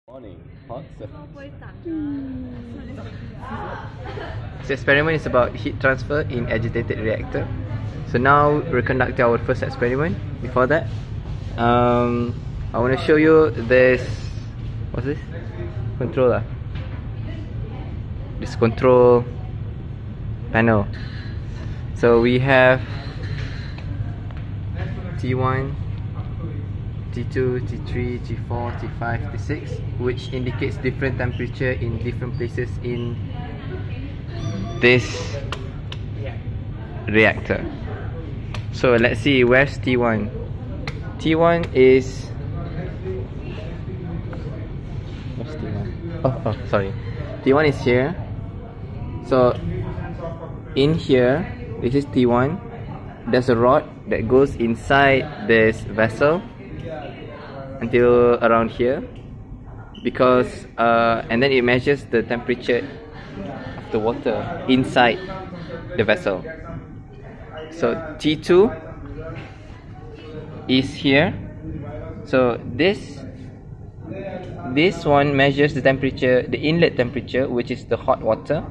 Morning. Hot surface. 会不会长啊？ This experiment is about heat transfer in agitated reactor. So now we're conducting our first experiment. Before that, I want to show you this. What's this? Controller. This control panel. So we have T1, T2, T3, T4, T5, T6, which indicates different temperature in different places in this reactor. So let's see, where's T1? T1 is... Where's T1? Oh, sorry. T1 is here. So in here, this is T1. There's a rod that goes inside this vessel until around here, because and then it measures the temperature of the water inside the vessel. So T2 is here. So this one measures the temperature, the inlet temperature, which is the hot water,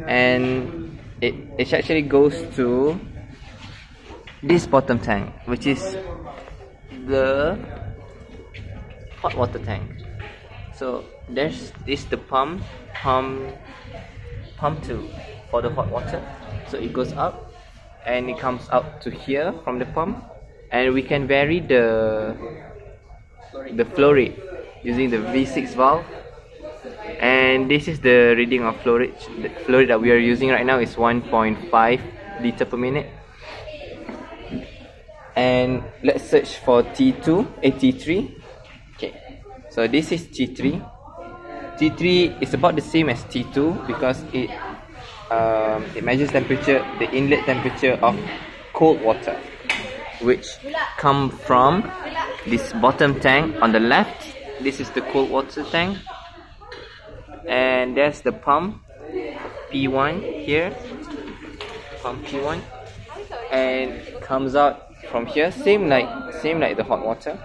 and it actually goes to this bottom tank, which is the hot water tank. So this is the pump 2 for the hot water. So it goes up and it comes out to here from the pump, and we can vary the flow rate using the V6 valve. And this is the reading of flow rate. The flow rate that we are using right now is 1.5 liter per minute. And let's search for T3. Okay, so this is T3. T3 is about the same as T2 because it measures temperature, the inlet temperature of cold water, which come from this bottom tank on the left. This is the cold water tank, and there's the pump P1 here, pump P1, and comes out from here, same like the hot water,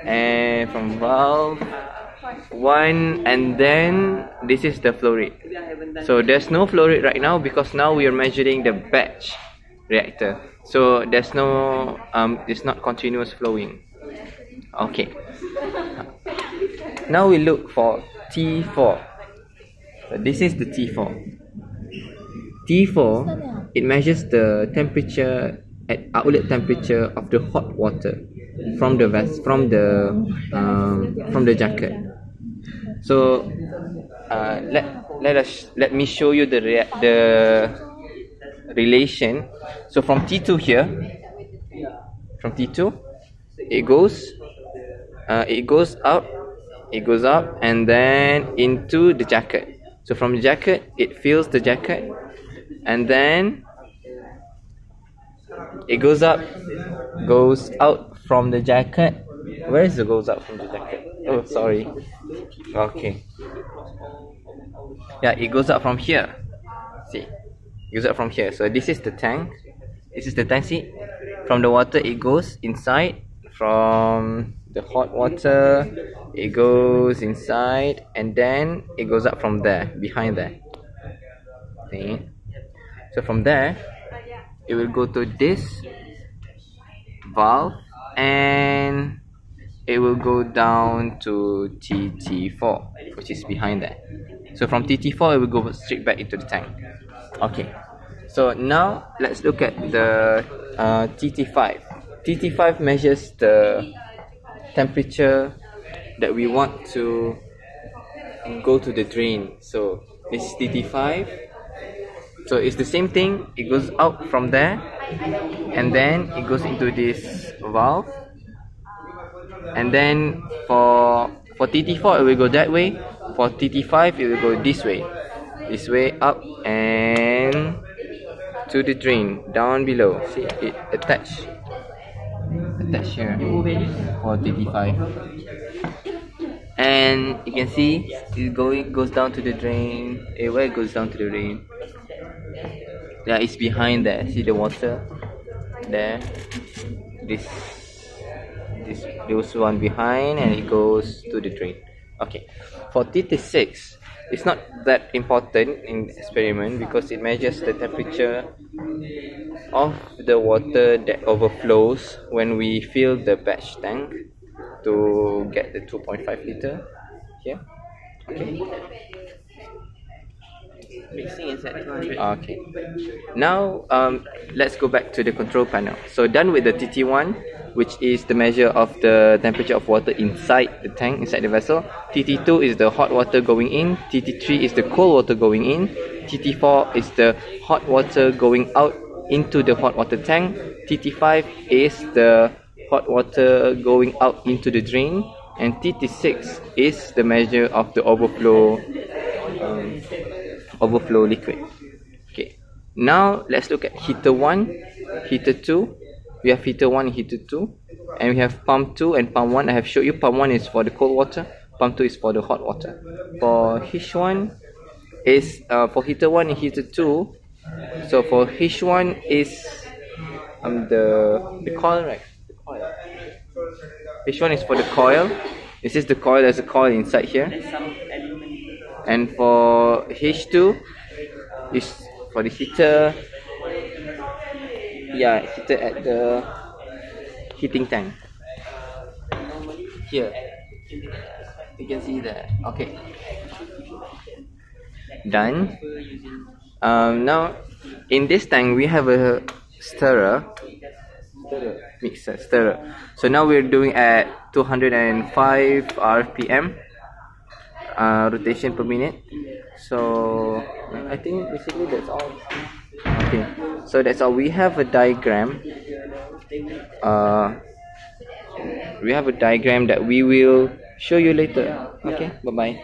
and from valve 1, and then this is the flow rate. So there's no flow rate right now because now we are measuring the batch reactor, so there's no it's not continuous flowing. Okay, now we look for T4. So this is the T4. T4, it measures the temperature at outlet temperature of the hot water from the jacket. So let me show you the relation. So from T2 here, from T2, it goes up, and then into the jacket. So from the jacket, it fills the jacket, and then it goes out from the jacket. Where is it goes out from the jacket? Oh, sorry. Okay. Yeah, it goes out from here. See, it goes out from here. So this is the tank. See, from the water it goes inside. From the hot water it goes inside, and then it goes up from there, behind there. See? So from there it will go to this valve, and it will go down to TT4, which is behind there. So from TT4 it will go straight back into the tank. Okay, so now let's look at the TT5. TT5 measures the temperature that we want to go to the drain. So this is TT5. So it's the same thing, it goes out from there, and then it goes into this valve, and then for TT4 it will go that way. For TT5 it will go this way up and to the drain down below. See, it attached here for TT5, and you can see it goes down to the drain. Where it goes down to the drain? Yeah, it's behind there. See the water there. This one behind, and it goes to the drain. Okay, for TT6, it's not that important in experiment because it measures the temperature of the water that overflows when we fill the batch tank to get the 2.5 liter here. Okay. Mixing is at 200. Okay. Now let's go back to the control panel. So done with the TT1, which is the measure of the temperature of water inside the tank, inside the vessel. TT2 is the hot water going in. TT3 is the cold water going in. TT4 is the hot water going out into the hot water tank. TT5 is the hot water going out into the drain. And TT6 is the measure of the overflow liquid. Okay, now let's look at heater 1, heater 2. We have heater 1 and heater 2, and we have pump 2 and pump 1. I have showed you pump 1 is for the cold water, pump 2 is for the hot water. For H1 is for heater 1 and heater 2. So for H1 is the coil, right? The coil. H1 is for the coil. This is the coil. There's a coil inside here. And for H2 is for the heater. Yeah, heater at the heating tank. Here, you can see that. Okay, done. Now in this tank we have a stirrer. So now we're doing at 205 RPM. Rotation per minute. So I think basically that's all. Okay, so that's all. We have a diagram. We have a diagram that we will show you later. Okay, bye bye.